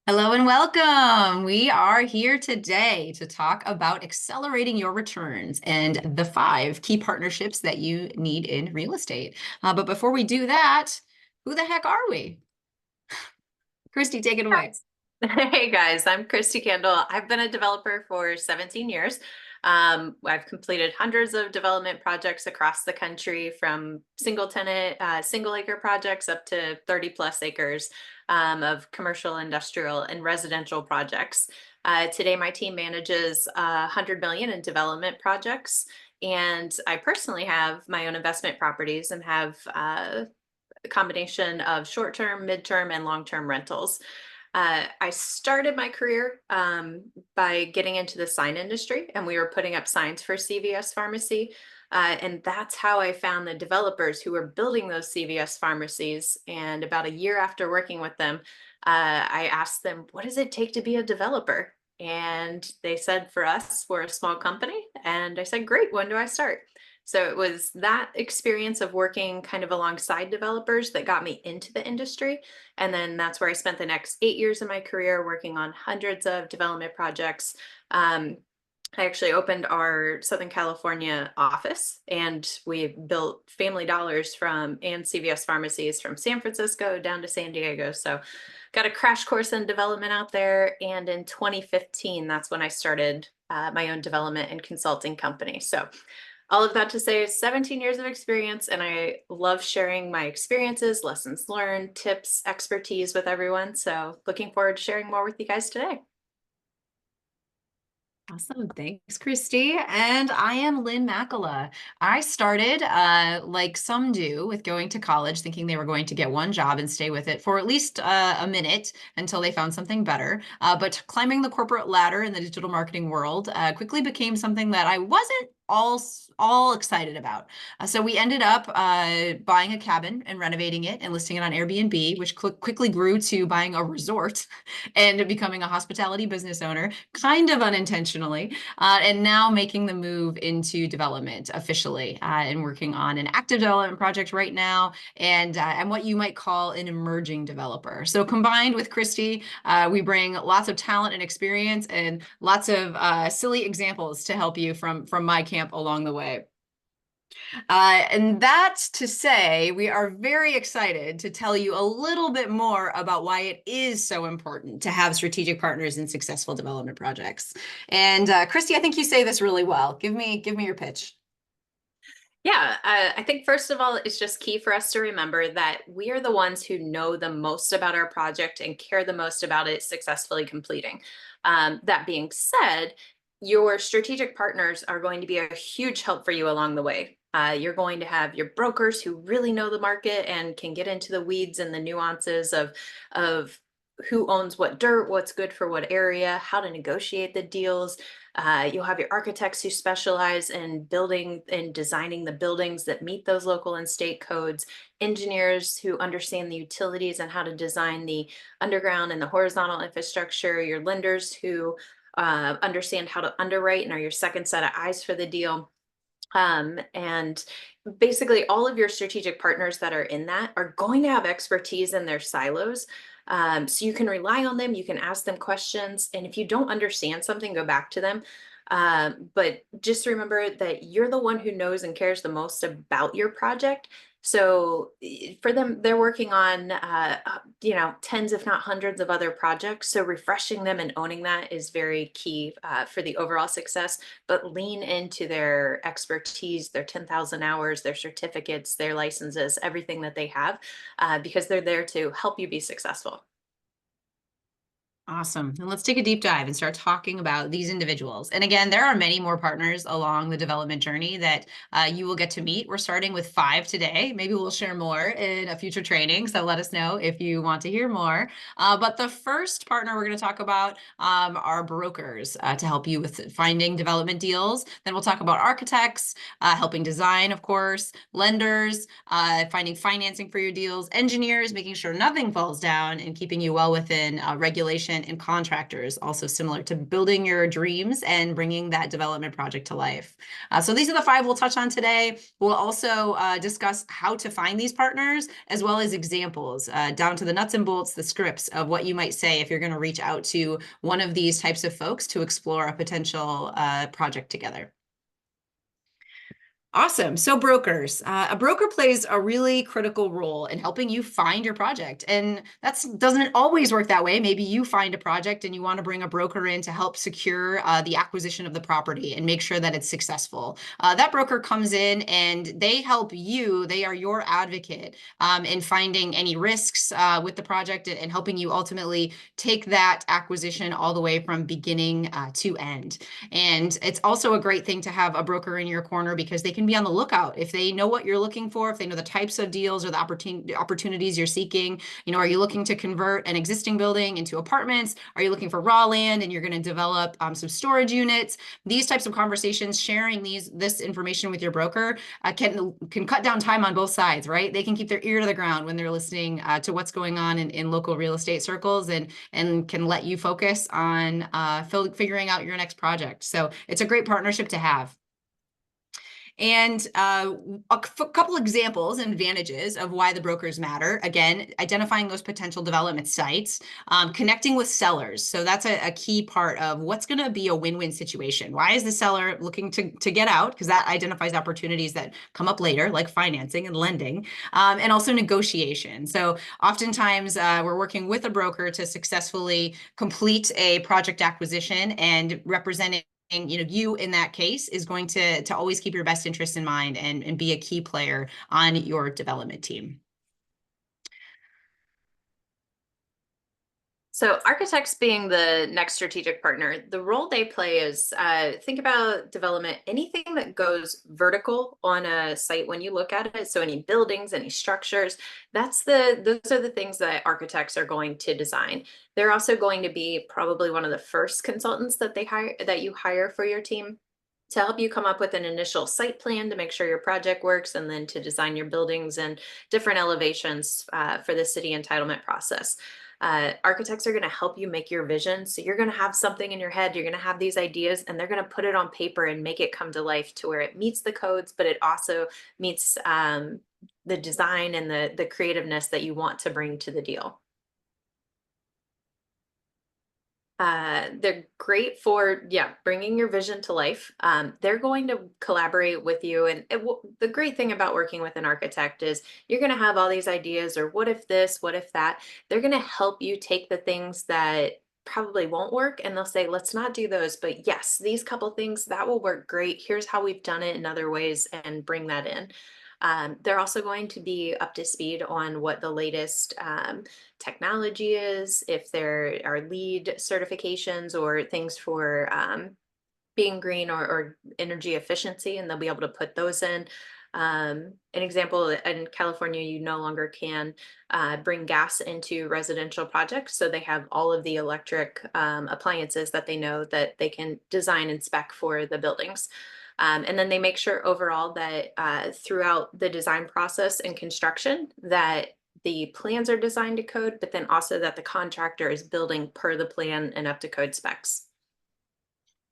Hello and welcome. We are here today to talk about accelerating your returns and the 5 key partnerships that you need in real estate. But before we do that, who the heck are we? Kristi, take it away. Guys. Hey guys, I'm Kristi Kandel. I've been a developer for 17 years. I've completed hundreds of development projects across the country, from single tenant, single acre projects up to 30 plus acres of commercial, industrial, and residential projects. Today, my team manages 100 million in development projects, and I personally have my own investment properties and have a combination of short-term, mid-term, and long-term rentals. I started my career by getting into the sign industry, and we were putting up signs for CVS Pharmacy. And that's how I found the developers who were building those CVS pharmacies. And about a year after working with them, I asked them, what does it take to be a developer? And they said, for us, we're a small company. And I said, great, when do I start? So it was that experience of working kind of alongside developers that got me into the industry. And then that's where I spent the next 8 years of my career working on hundreds of development projects. Um, I actually opened our Southern California office, and we built Family Dollars and CVS pharmacies from San Francisco down to San Diego. So got a crash course in development out there. And in 2015, that's when I started my own development and consulting company. So all of that to say, 17 years of experience, and I love sharing my experiences, lessons learned, tips, expertise with everyone. So looking forward to sharing more with you guys today. Awesome. Thanks, Kristi. And I am Lynn Makela. I started, like some do, with going to college thinking they were going to get one job and stay with it for at least a minute until they found something better. But climbing the corporate ladder in the digital marketing world quickly became something that I wasn't all excited about. So we ended up buying a cabin and renovating it and listing it on Airbnb, which quickly grew to buying a resort and becoming a hospitality business owner, kind of unintentionally, and now making the move into development officially, and working on an active development project right now, and what you might call an emerging developer. So combined with Kristi, we bring lots of talent and experience and lots of silly examples to help you from my camp along the way. And that's to say, we are very excited to tell you a little bit more about why it is so important to have strategic partners in successful development projects. And Kristi, I think you say this really well. Give me your pitch. Yeah, I think first of all, it's just key for us to remember that we are the ones who know the most about our project and care the most about it successfully completing. That being said, your strategic partners are going to be a huge help for you along the way. You're going to have your brokers who really know the market and can get into the weeds and the nuances of who owns what dirt, what's good for what area, how to negotiate the deals. You'll have your architects who specialize in building and designing the buildings that meet those local and state codes, engineers who understand the utilities and how to design the underground and the horizontal infrastructure, your lenders who understand how to underwrite and are your second set of eyes for the deal. And basically, all of your strategic partners that are in that are going to have expertise in their silos. So you can rely on them, you can ask them questions. And if you don't understand something, go back to them. But just remember that you're the one who knows and cares the most about your project. So for them, they're working on, tens, if not hundreds of other projects. So refreshing them and owning that is very key for the overall success. But lean into their expertise, their 10,000 hours, their certificates, their licenses, everything that they have, because they're there to help you be successful. Awesome. And let's take a deep dive and start talking about these individuals. And again, there are many more partners along the development journey that you will get to meet. We're starting with 5 today. Maybe we'll share more in a future training. So let us know if you want to hear more. But the first partner we're going to talk about are brokers to help you with finding development deals. Then we'll talk about architects, helping design, of course, lenders, finding financing for your deals, engineers, making sure nothing falls down and keeping you well within regulation investment in contractors, also similar to building your dreams and bringing that development project to life. So these are the 5 we'll touch on today. We'll also discuss how to find these partners, as well as examples down to the nuts and bolts, the scripts of what you might say if you're going to reach out to one of these types of folks to explore a potential project together. Awesome. So brokers, a broker plays a really critical role in helping you find your project. And that doesn't always work that way. Maybe you find a project and you want to bring a broker in to help secure the acquisition of the property and make sure that it's successful. That broker comes in and they help you. They are your advocate in finding any risks with the project and helping you ultimately take that acquisition all the way from beginning to end. And it's also a great thing to have a broker in your corner because they can be on the lookout. If they know what you're looking for, if they know the types of deals or the opportunities you're seeking, are you looking to convert an existing building into apartments? Are you looking for raw land and you're going to develop some storage units? These types of conversations, sharing this information with your broker can cut down time on both sides, right? They can keep their ear to the ground when they're listening to what's going on in local real estate circles and can let you focus on figuring out your next project. So it's a great partnership to have. And a couple examples and advantages of why the brokers matter. Again, identifying those potential development sites, connecting with sellers. So that's a key part of what's going to be a win-win situation. Why is the seller looking to get out? Because that identifies opportunities that come up later, like financing and lending, and also negotiation. So oftentimes we're working with a broker to successfully complete a project acquisition, and representing you in that case is going to always keep your best interest in mind and be a key player on your development team. So architects being the next strategic partner, the role they play is think about development, anything that goes vertical on a site when you look at it. So any buildings, any structures, those are the things that architects are going to design. They're also going to be probably one of the first consultants that you hire for your team to help you come up with an initial site plan to make sure your project works, and then to design your buildings and different elevations for the city entitlement process. Architects are going to help you make your vision. So you're going to have something in your head, you're going to have these ideas, and they're going to put it on paper and make it come to life to where it meets the codes, but it also meets the design and the creativeness that you want to bring to the deal. They're great for, bringing your vision to life. They're going to collaborate with you. And the great thing about working with an architect is you're going to have all these ideas, or what if this, what if that. They're going to help you take the things that probably won't work, and they'll say, let's not do those, but yes, these couple things that will work great. Here's how we've done it in other ways, and bring that in. They're also going to be up to speed on what the latest technology is, if there are LEED certifications or things for being green or energy efficiency, and they'll be able to put those in. An example, in California, you no longer can bring gas into residential projects. So they have all of the electric appliances that they know that they can design and spec for the buildings. And then they make sure overall that throughout the design process and construction, that the plans are designed to code, but then also that the contractor is building per the plan and up to code specs.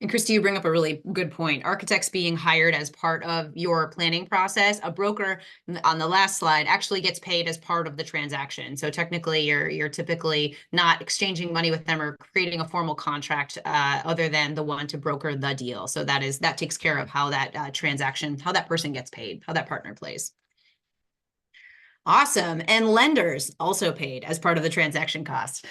And Kristi, you bring up a really good point. Architects being hired as part of your planning process. A broker on the last slide actually gets paid as part of the transaction. So technically, you're typically not exchanging money with them or creating a formal contract other than the one to broker the deal. So that takes care of how that transaction, how that person gets paid, how that partner plays. Awesome. And lenders also paid as part of the transaction cost.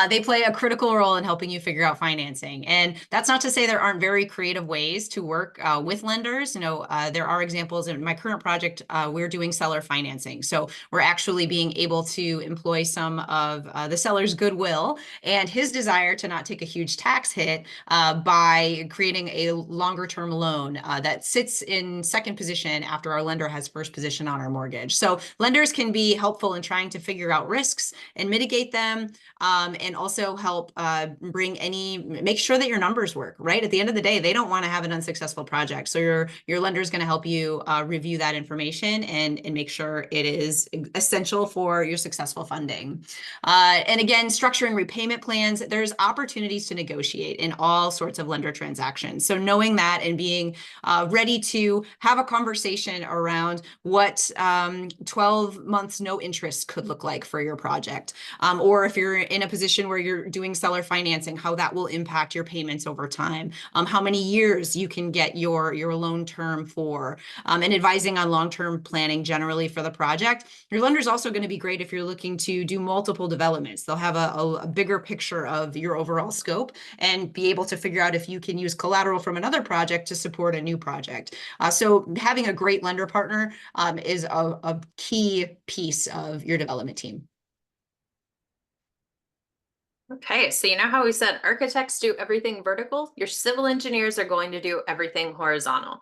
They play a critical role in helping you figure out financing. And that's not to say there aren't very creative ways to work with lenders. There are examples in my current project, we're doing seller financing. So we're actually being able to employ some of the seller's goodwill and his desire to not take a huge tax hit by creating a longer term loan that sits in second position after our lender has first position on our mortgage. So lenders can can be helpful in trying to figure out risks and mitigate them, and also help make sure that your numbers work, right? At the end of the day, they don't want to have an unsuccessful project. So your lender is going to help you review that information and make sure it is essential for your successful funding. And again, structuring repayment plans, there's opportunities to negotiate in all sorts of lender transactions. So knowing that and being ready to have a conversation around what 12 months no interest could look like for your project. Or if you're in a position where you're doing seller financing, how that will impact your payments over time, how many years you can get your loan term for, and advising on long-term planning generally for the project. Your lender is also going to be great if you're looking to do multiple developments. They'll have a bigger picture of your overall scope and be able to figure out if you can use collateral from another project to support a new project. So having a great lender partner is a key piece of your development team. Okay, so you know how we said architects do everything vertical? Your civil engineers are going to do everything horizontal.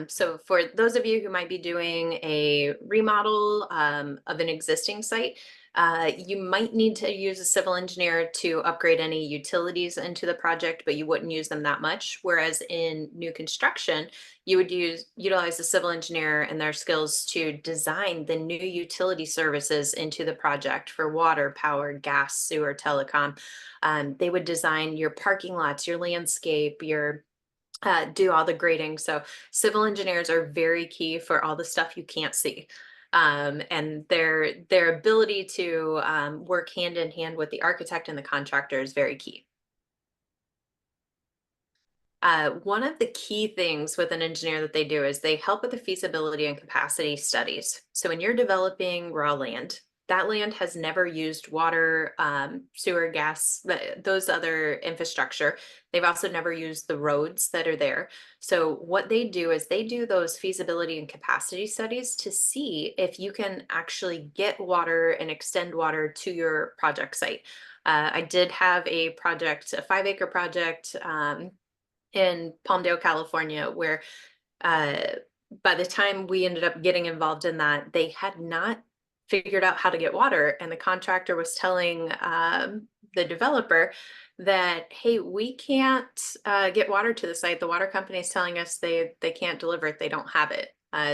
So for those of you who might be doing a remodel of an existing site, you might need to use a civil engineer to upgrade any utilities into the project, but you wouldn't use them that much. Whereas in new construction, you would utilize the civil engineer and their skills to design the new utility services into the project for water, power, gas, sewer, telecom. They would design your parking lots, your landscape, your do all the grading. So civil engineers are very key for all the stuff you can't see. And their ability to work hand in hand with the architect and the contractor is very key. One of the key things with an engineer that they do is they help with the feasibility and capacity studies. So when you're developing raw land, that land has never used water, sewer, gas, those other infrastructure. They've also never used the roads that are there. So what they do is they do those feasibility and capacity studies to see if you can actually get water and extend water to your project site. I did have a project, a 5-acre project, in Palmdale, California, where uh, by the time we ended up getting involved in that, they had not figured out how to get water. And the contractor was telling the developer that, hey, we can't get water to the site. The water company is telling us they can't deliver it. They don't have it.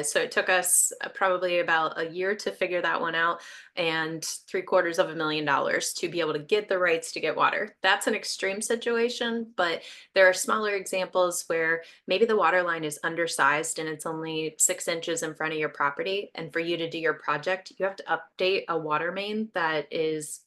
So it took us probably about a year to figure that one out and $750,000 to be able to get the rights to get water. That's an extreme situation, but there are smaller examples where maybe the water line is undersized and it's only 6 inches in front of your property. And for you to do your project, you have to update a water main that is,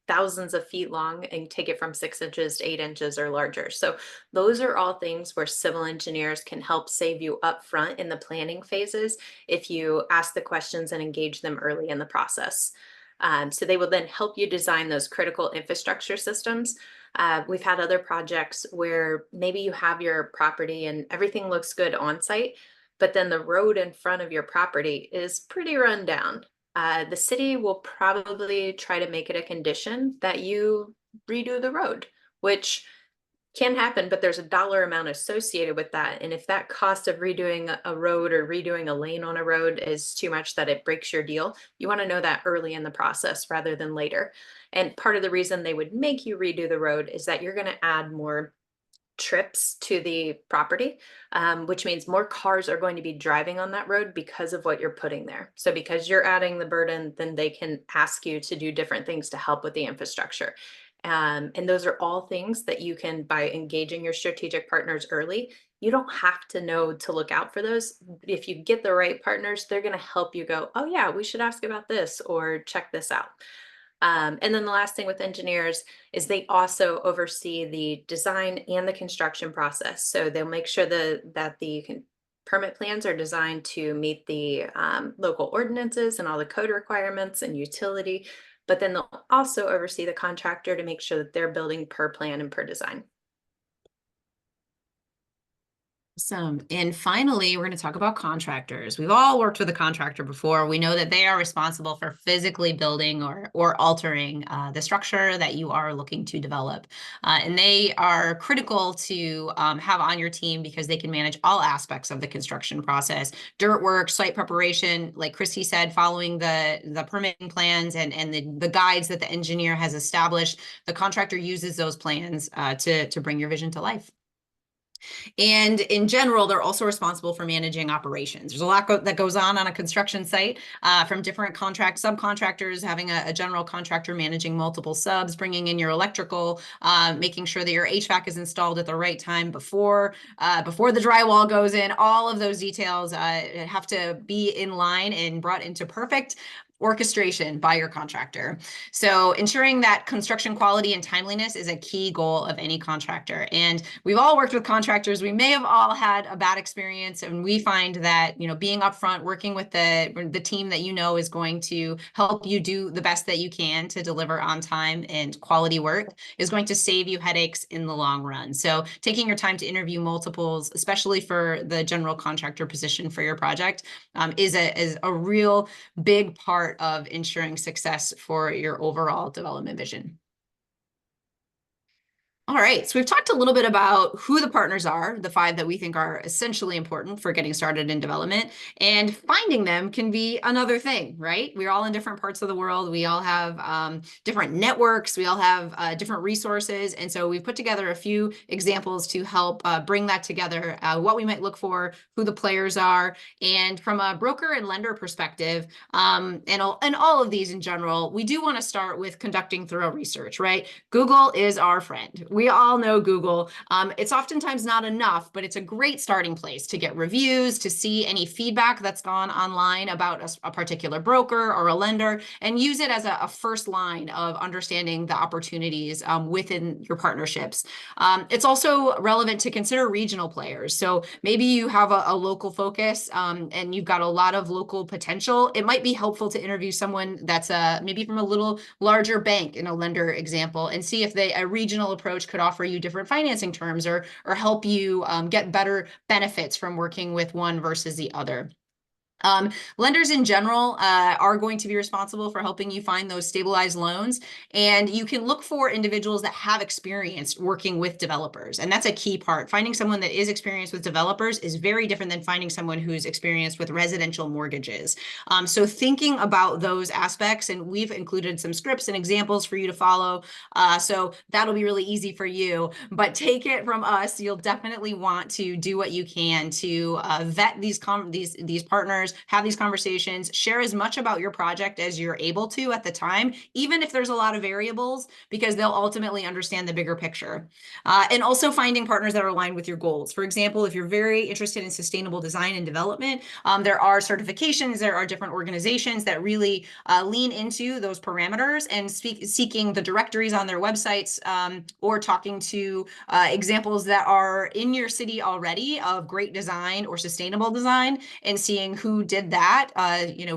thousands of feet long and take it from 6 inches to 8 inches or larger. So those are all things where civil engineers can help save you up front in the planning phases if you ask the questions and engage them early in the process. So they will then help you design those critical infrastructure systems. We've had other projects where maybe you have your property and everything looks good on site, but then the road in front of your property is pretty run down. The city will probably try to make it a condition that you redo the road, which can happen, but there's a dollar amount associated with that. And if that cost of redoing a road or redoing a lane on a road is too much that it breaks your deal, you want to know that early in the process rather than later. And part of the reason they would make you redo the road is that you're going to add more trips to the property, which means more cars are going to be driving on that road because of what you're putting there. So because you're adding the burden, then they can ask you to do different things to help with the infrastructure. And those are all things that you can, by engaging your strategic partners early, you don't have to know to look out for those. If you get the right partners, they're going to help you go, oh yeah, we should ask about this or check this out. And then the last thing with engineers is they also oversee the design and the construction process. So they'll make sure that the permit plans are designed to meet the local ordinances and all the code requirements and utility, but then they'll also oversee the contractor to make sure that they're building per plan and per design. Awesome. And finally, we're going to talk about contractors. We've all worked with a contractor before. We know that they are responsible for physically building or altering the structure that you are looking to develop. And they are critical to have on your team because they can manage all aspects of the construction process, dirt work, site preparation, like Kristi said, following the permitting plans and the guides that the engineer has established. The contractor uses those plans to bring your vision to life. And in general, they're also responsible for managing operations. There's a lot that goes on a construction site, from different subcontractors, having a general contractor managing multiple subs, bringing in your electrical, making sure that your HVAC is installed at the right time before the drywall goes in. All of those details have to be in line and brought into perfect orchestration by your contractor. So ensuring that construction quality and timeliness is a key goal of any contractor. And we've all worked with contractors. We may have all had a bad experience, and we find that, being upfront, working with the team that is going to help you do the best that you can to deliver on time and quality work is going to save you headaches in the long run. So taking your time to interview multiples, especially for the general contractor position for your project, is a real big part of ensuring success for your overall development vision. All right, so we've talked a little bit about who the partners are, the 5 that we think are essentially important for getting started in development, and finding them can be another thing, right? We're all in different parts of the world. We all have different networks. We all have different resources. And so we've put together a few examples to help bring that together, what we might look for, who the players are, and from a broker and lender perspective, and all of these in general, we do want to start with conducting thorough research, right? Google is our friend. We all know Google. It's oftentimes not enough, but it's a great starting place to get reviews, to see any feedback that's gone online about a particular broker or a lender, and use it as a first line of understanding the opportunities within your partnerships. It's also relevant to consider regional players. So maybe you have a local focus, and you've got a lot of local potential. It might be helpful to interview someone that's maybe from a little larger bank in a lender example, and see if a regional approach could offer you different financing terms or help you get better benefits from working with one versus the other. Lenders in general are going to be responsible for helping you find those stabilized loans, and you can look for individuals that have experience working with developers, and that's a key part. Finding someone that is experienced with developers is very different than finding someone who's experienced with residential mortgages. So thinking about those aspects, and we've included some scripts and examples for you to follow, so that'll be really easy for you, but take it from us, you'll definitely want to do what you can to vet these partners, have these conversations, share as much about your project as you're able to at the time, even if there's a lot of variables, because they'll ultimately understand the bigger picture. And also finding partners that are aligned with your goals. For example, if you're very interested in sustainable design and development, there are certifications, there are different organizations that really lean into those parameters, and seeking the directories on their websites, or talking to examples that are in your city already of great design or sustainable design, and seeing who did that,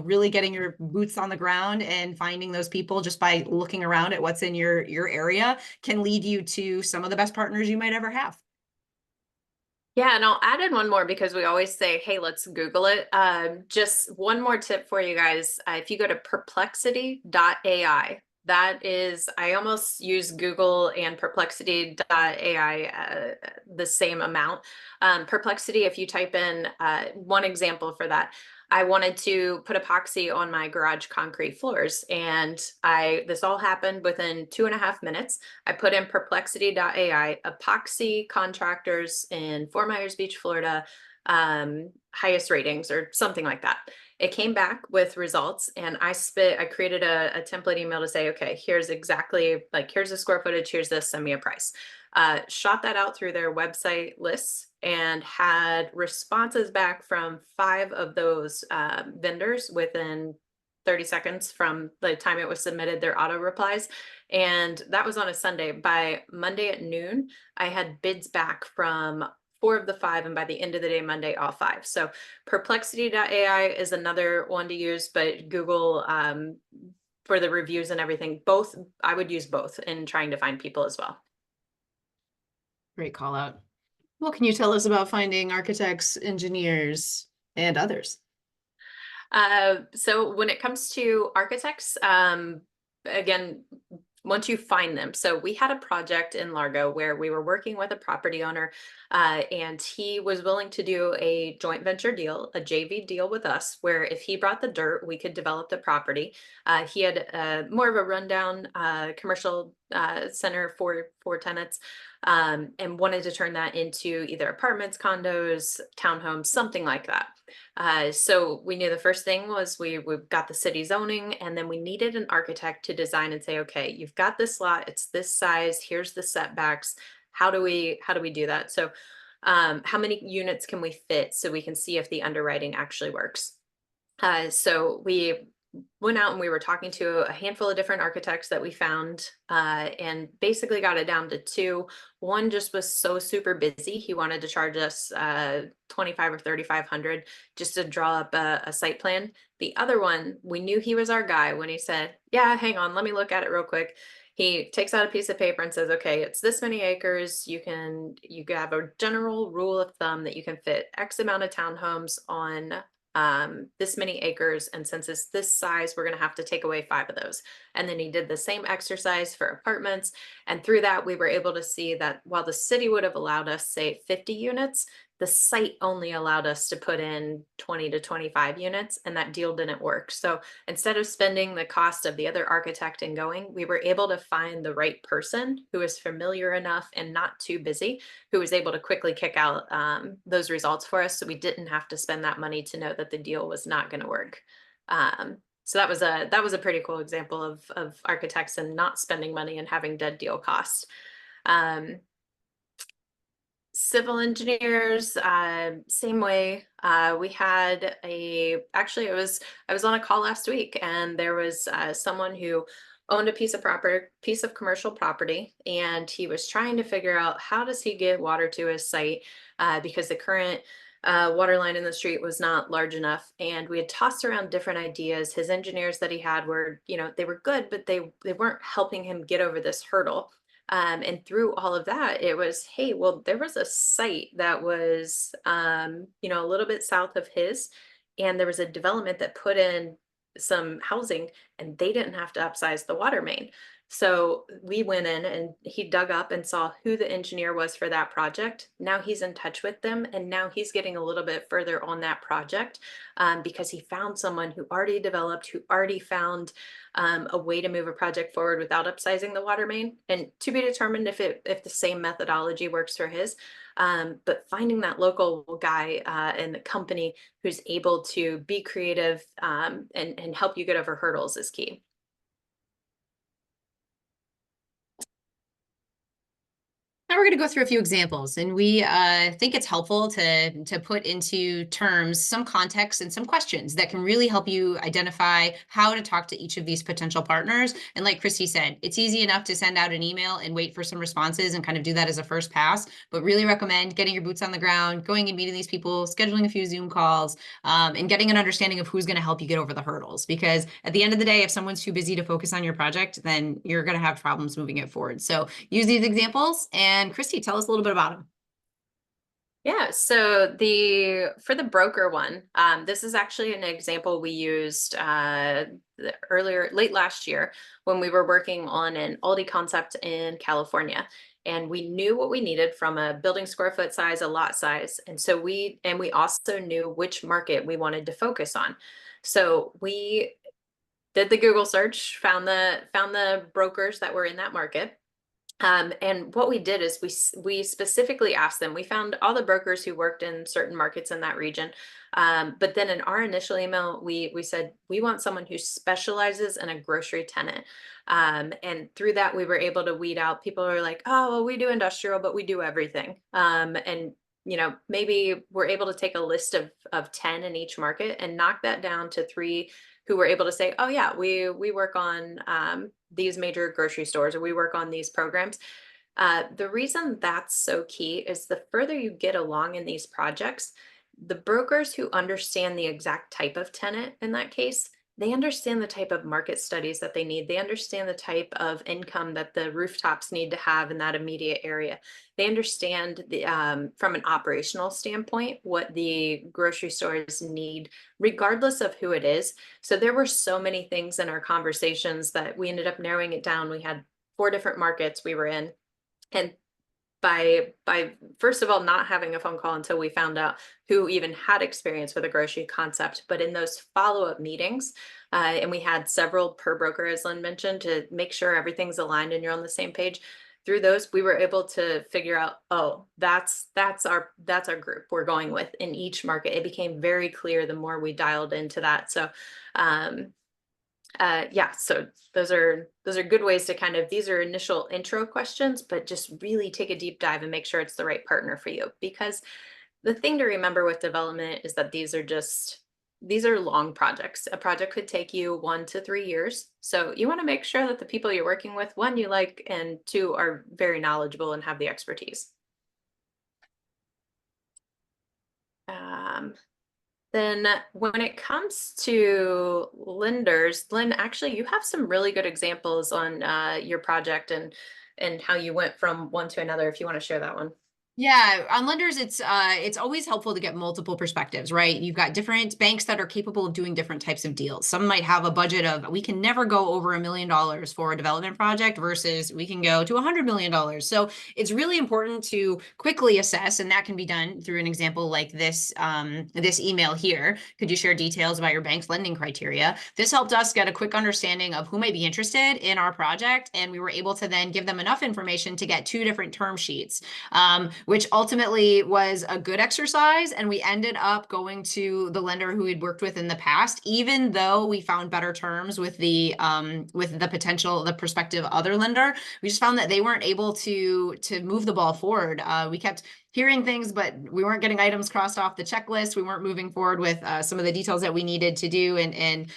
really getting your boots on the ground and finding those people just by looking around at what's in your area can lead you to some of the best partners you might ever have. Yeah, and I'll add in one more because we always say, hey, let's Google it. Just one more tip for you guys. If you go to perplexity.ai, that is, I almost use Google and perplexity.ai the same amount. Perplexity, if you type in one example for that, I wanted to put epoxy on my garage concrete floors, and this all happened within 2.5 minutes. I put in perplexity.ai, epoxy contractors in Fort Myers Beach, Florida, highest ratings or something like that. It came back with results, and I created a template email to say, okay, here's exactly, like, here's the square footage, here's this, send me a price. Shot that out through their website lists and had responses back from 5 of those vendors within 30 seconds from the time it was submitted, their auto replies. And that was on a Sunday. By Monday at noon, I had bids back from 4 of the 5, and by the end of the day, Monday, all 5. So perplexity.ai is another one to use, but Google, for the reviews and everything, both, I would use both in trying to find people as well. Great call out. Well, can you tell us about finding architects, engineers, and others? So when it comes to architects, again, once you find them. So we had a project in Largo where we were working with a property owner, and he was willing to do a joint venture deal, a JV deal with us, where if he brought the dirt, we could develop the property. He had more of a rundown commercial center for tenants, and wanted to turn that into either apartments, condos, townhomes, something like that. So we knew the first thing was we got the city zoning, and then we needed an architect to design and say, okay, you've got this lot, it's this size, here's the setbacks. How do we do that? So how many units can we fit so we can see if the underwriting actually works? So we went out and we were talking to a handful of different architects that we found, and basically got it down to two. One just was so super busy, he wanted to charge us 25 or 3,500 just to draw up a site plan. The other one, we knew he was our guy when he said, yeah, hang on, let me look at it real quick. He takes out a piece of paper and says, okay, it's this many acres. You have a general rule of thumb that you can fit X amount of townhomes on this many acres, and since it's this size, we're going to have to take away 5 of those. And then he did the same exercise for apartments, and through that we were able to see that while the city would have allowed us, say, 50 units, the site only allowed us to put in 20 to 25 units, and that deal didn't work. So instead of spending the cost of the other architect and going, we were able to find the right person who is familiar enough and not too busy, who was able to quickly kick out those results for us, so we didn't have to spend that money to know that the deal was not going to work. So that was a pretty cool example of architects and not spending money and having dead deal costs. Um, Civil engineers, same way. We had actually, I was on a call last week, and there was someone who owned a piece of commercial property, and he was trying to figure out how does he get water to his site, because the current water line in the street was not large enough. And we had tossed around different ideas. His engineers that he had were, they were good, but they weren't helping him get over this hurdle. And through all of that, it was, hey, well, there was a site that was, a little bit south of his, and there was a development that put in some housing, and they didn't have to upsize the water main. So we went in and he dug up and saw who the engineer was for that project. Now he's in touch with them, and now he's getting a little bit further on that project, because he found someone who already developed, who already found a way to move a project forward without upsizing the water main. And to be determined if the same methodology works for his. But finding that local guy and the company who's able to be creative, and help you get over hurdles is key. Now we're going to go through a few examples, and we think it's helpful to put into terms some context and some questions that can really help you identify how to talk to each of these potential partners. And like Kristi said, it's easy enough to send out an email and wait for some responses and kind of do that as a first pass, but really recommend getting your boots on the ground, going and meeting these people, scheduling a few Zoom calls, and getting an understanding of who's going to help you get over the hurdles. Because at the end of the day, if someone's too busy to focus on your project, then you're going to have problems moving it forward. So use these examples, and Kristi, tell us a little bit about them. Yeah, so for the broker one, this is actually an example we used late last year, when we were working on an Aldi concept in California. And we knew what we needed from a building square foot size, a lot size. And so we also knew which market we wanted to focus on. So we did the Google search, found the brokers that were in that market. And what we did is we specifically asked them. We found all the brokers who worked in certain markets in that region. But then in our initial email, we said we want someone who specializes in a grocery tenant. And through that, we were able to weed out people who are like, oh, well, we do industrial, but we do everything. And maybe we're able to take a list of 10 in each market and knock that down to 3 who were able to say, oh yeah, we work on these major grocery stores, or we work on these programs. The reason that's so key is the further you get along in these projects, the brokers who understand the exact type of tenant in that case, they understand the type of market studies that they need. They understand the type of income that the rooftops need to have in that immediate area. They understand from an operational standpoint what the grocery stores need, regardless of who it is. So there were so many things in our conversations that we ended up narrowing it down. We had 4 different markets we were in, and by first of all not having a phone call until we found out who even had experience with a grocery concept, but in those follow-up meetings, and we had several per broker, as Lynn mentioned, to make sure everything's aligned and you're on the same page. Through those, we were able to figure out, oh, that's our group we're going with in each market. It became very clear the more we dialed into that. So yeah, so those are good ways to kind of, these are initial intro questions, but just really take a deep dive and make sure it's the right partner for you. Because the thing to remember with development is that these are long projects. A project could take you 1 to 3 years. So you want to make sure that the people you're working with, one, you like, and two, are very knowledgeable and have the expertise. Then when it comes to lenders, Lynn, actually, you have some really good examples on your project and how you went from one to another, if you want to share that one. Yeah, on lenders, it's always helpful to get multiple perspectives, right? You've got different banks that are capable of doing different types of deals. Some might have a budget of, we can never go over $1 million for a development project versus we can go to $100 million. So it's really important to quickly assess, and that can be done through an example like this email here. Could you share details about your bank's lending criteria? This helped us get a quick understanding of who might be interested in our project, and we were able to then give them enough information to get 2 different term sheets. Which ultimately was a good exercise. And we ended up going to the lender who we'd worked with in the past, even though we found better terms with the prospective other lender. We just found that they weren't able to move the ball forward. We kept hearing things, but we weren't getting items crossed off the checklist. We weren't moving forward with some of the details that we needed to do, and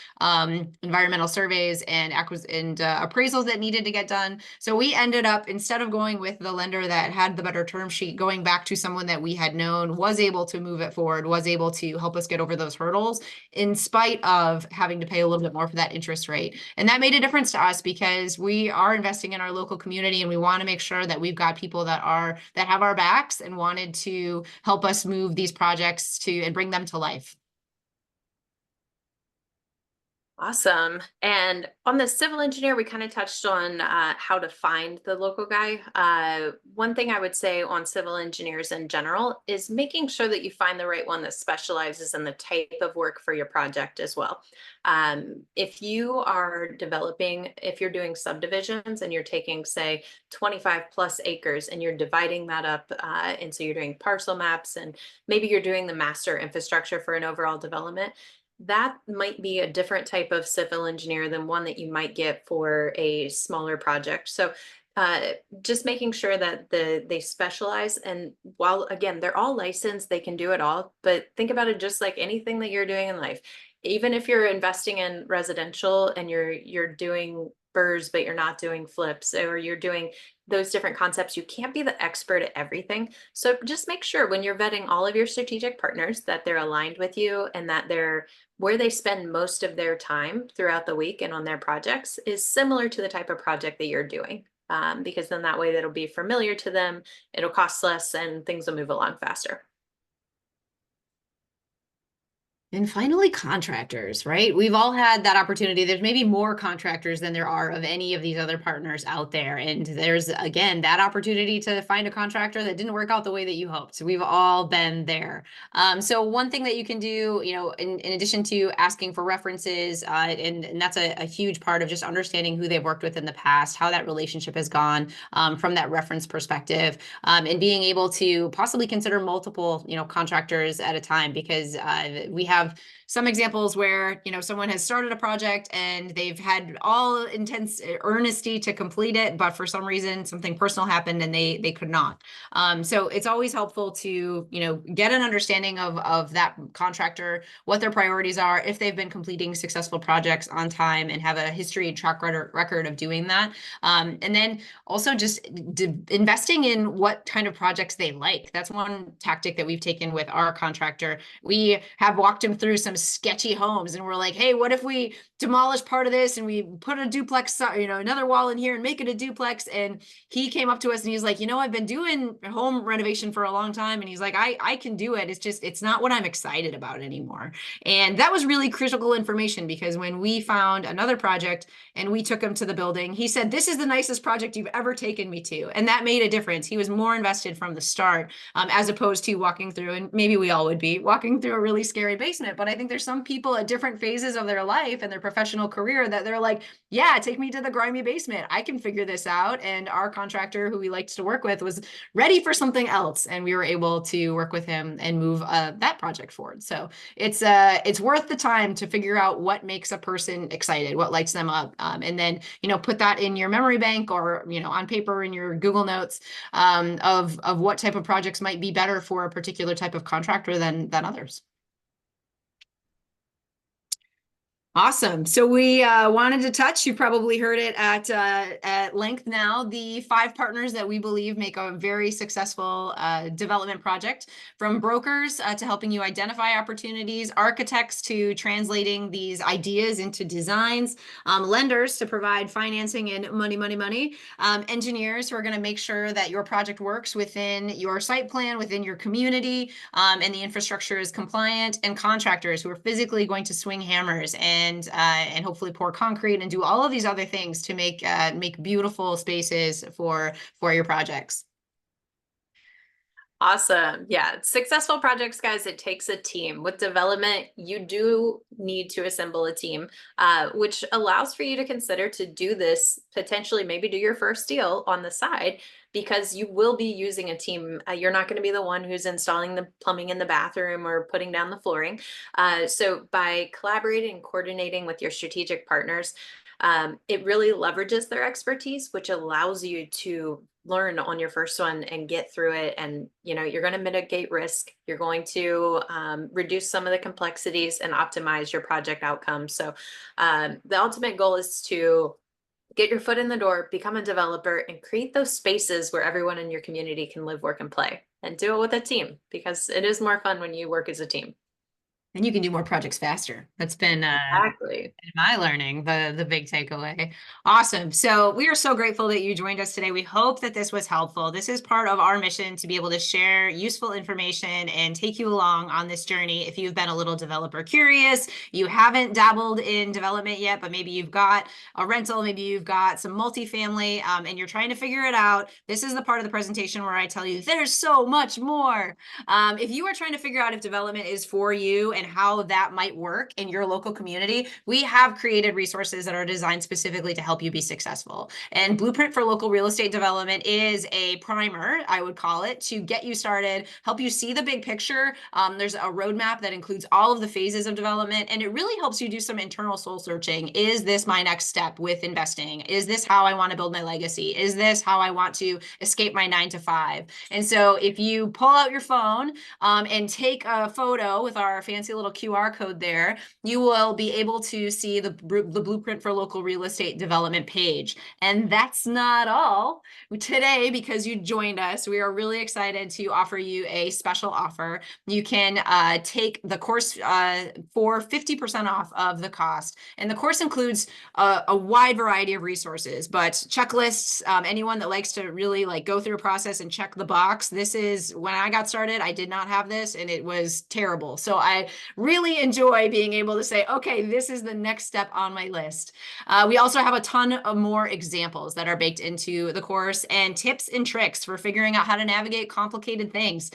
environmental surveys and appraisals that needed to get done. So we ended up, instead of going with the lender that had the better term sheet, going back to someone that we had known was able to move it forward, was able to help us get over those hurdles, in spite of having to pay a little bit more for that interest rate. And that made a difference to us because we are investing in our local community, and we want to make sure that we've got people that have our backs and wanted to help us move these projects and bring them to life. Awesome. And on the civil engineer, we kind of touched on how to find the local guy. One thing I would say on civil engineers in general is making sure that you find the right one that specializes in the type of work for your project as well. If you are developing, if you're doing subdivisions and you're taking, say, 25 plus acres and you're dividing that up, and so you're doing parcel maps, and maybe you're doing the master infrastructure for an overall development, that might be a different type of civil engineer than one that you might get for a smaller project. So just making sure that they specialize, and while again they're all licensed, they can do it all, but think about it just like anything that you're doing in life. Even if you're investing in residential and you're doing burrs but you're not doing flips, or you're doing those different concepts, you can't be the expert at everything. So just make sure when you're vetting all of your strategic partners that they're aligned with you, and that they're where they spend most of their time throughout the week and on their projects is similar to the type of project that you're doing. Because then that way that'll be familiar to them, it'll cost less, and things will move along faster. And finally, contractors, right? We've all had that opportunity. There's maybe more contractors than there are of any of these other partners out there. And there's, again, that opportunity to find a contractor that didn't work out the way that you hoped. So we've all been there. So one thing that you can do, in addition to asking for references, and that's a huge part of just understanding who they've worked with in the past, how that relationship has gone, from that reference perspective, and being able to possibly consider multiple, contractors at a time, because we have some examples where someone has started a project and they've had all intense earnesty to complete it, but for some reason something personal happened and they could not. So it's always helpful to get an understanding of that contractor, what their priorities are, if they've been completing successful projects on time and have a history and track record of doing that. And then also just investing in what kind of projects they like. That's one tactic that we've taken with our contractor. We have walked him through some sketchy homes. And we're like, hey, what if we demolish part of this and we put a duplex, another wall in here and make it a duplex? And he came up to us and he's like, I've been doing home renovation for a long time. And he's like, I can do it. It's just, it's not what I'm excited about anymore. And that was really critical information, because when we found another project and we took him to the building, he said, this is the nicest project you've ever taken me to. And that made a difference. He was more invested from the start, as opposed to walking through, and maybe we all would be walking through a really scary basement. But I think there's some people at different phases of their life and their professional career that they're like, yeah, take me to the grimy basement. I can figure this out. And our contractor, who we liked to work with, was ready for something else. And we were able to work with him and move that project forward. So it's worth the time to figure out what makes a person excited, what lights them up, and then put that in your memory bank, or on paper in your Google Notes, of what type of projects might be better for a particular type of contractor than others. Awesome. So we wanted to touch, you probably heard it at length now, the 5 partners that we believe make a very successful development project, from brokers to helping you identify opportunities, architects to translating these ideas into designs, lenders to provide financing and money, engineers who are going to make sure that your project works within your site plan, within your community, and the infrastructure is compliant, and contractors who are physically going to swing hammers and hopefully pour concrete and do all of these other things to make beautiful spaces for your projects. Awesome. Yeah. Successful projects, guys, it takes a team. With development, you do need to assemble a team, which allows for you to consider to do this, potentially maybe do your first deal on the side, because you will be using a team. You're not going to be the one who's installing the plumbing in the bathroom or putting down the flooring. So by collaborating and coordinating with your strategic partners, it really leverages their expertise, which allows you to learn on your first one and get through it. And you're going to mitigate risk. You're going to reduce some of the complexities and optimize your project outcomes. So the ultimate goal is to get your foot in the door, become a developer, and create those spaces where everyone in your community can live, work, and play. And do it with a team, because it is more fun when you work as a team. And you can do more projects faster. That's been Exactly. in my learning, the big takeaway. Awesome. So we are so grateful that you joined us today. We hope that this was helpful. This is part of our mission, to be able to share useful information and take you along on this journey. If you've been a little developer curious, you haven't dabbled in development yet, but maybe you've got a rental, maybe you've got some multifamily, and you're trying to figure it out, this is the part of the presentation where I tell you there's so much more. If you are trying to figure out if development is for you and how that might work in your local community, we have created resources that are designed specifically to help you be successful. And Blueprint for Local Real Estate Development is a primer, I would call it, to get you started, help you see the big picture. There's a roadmap that includes all of the phases of development, and it really helps you do some internal soul searching. Is this my next step with investing? Is this how I want to build my legacy? Is this how I want to escape my 9 to 5? And so if you pull out your phone and take a photo with our fancy little QR code there, you will be able to see the Blueprint for Local Real Estate Development page. And that's not all. Today, because you joined us, we are really excited to offer you a special offer. You can take the course for 50% off of the cost. And the course includes a wide variety of resources, but checklists, anyone that likes to really go through a process and check the box. This is, when I got started, I did not have this and it was terrible. So I really enjoy being able to say, okay, this is the next step on my list. We also have a ton of more examples that are baked into the course, and tips and tricks for figuring out how to navigate complicated things.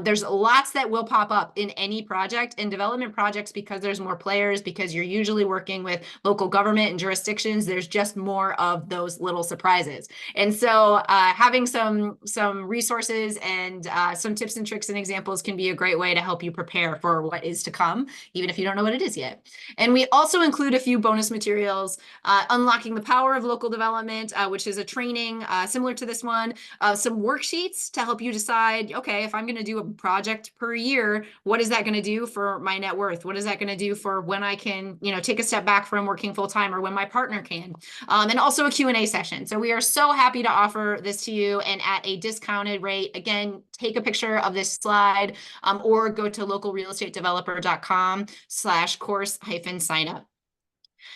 There's lots that will pop up in any project, and development projects, because there's more players, because you're usually working with local government and jurisdictions, there's just more of those little surprises. And so having some resources and some tips and tricks and examples can be a great way to help you prepare for what is to come, even if you don't know what it is yet. And we also include a few bonus materials, Unlocking the Power of Local Development, which is a training similar to this one, some worksheets to help you decide, okay, if I'm going to do a project per year, what is that going to do for my net worth? What is that going to do for when I can, take a step back from working full time, or when my partner can? And also a Q&A session. So we are so happy to offer this to you, and at a discounted rate. Again, take a picture of this slide, or go to localrealestatedeveloper.com/course-sign up.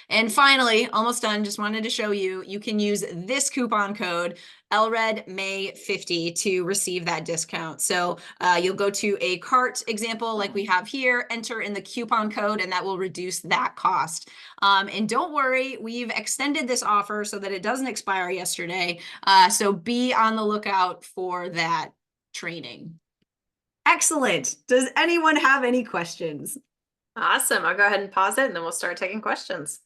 And finally, almost done, just wanted to show you, you can use this coupon code LRED May 50 to receive that discount. So you'll go to a cart example like we have here, enter in the coupon code, and that will reduce that cost. And don't worry, we've extended this offer so that it doesn't expire yesterday. So be on the lookout for that training. Excellent. Does anyone have any questions? Awesome. I'll go ahead and pause it and then we'll start taking questions.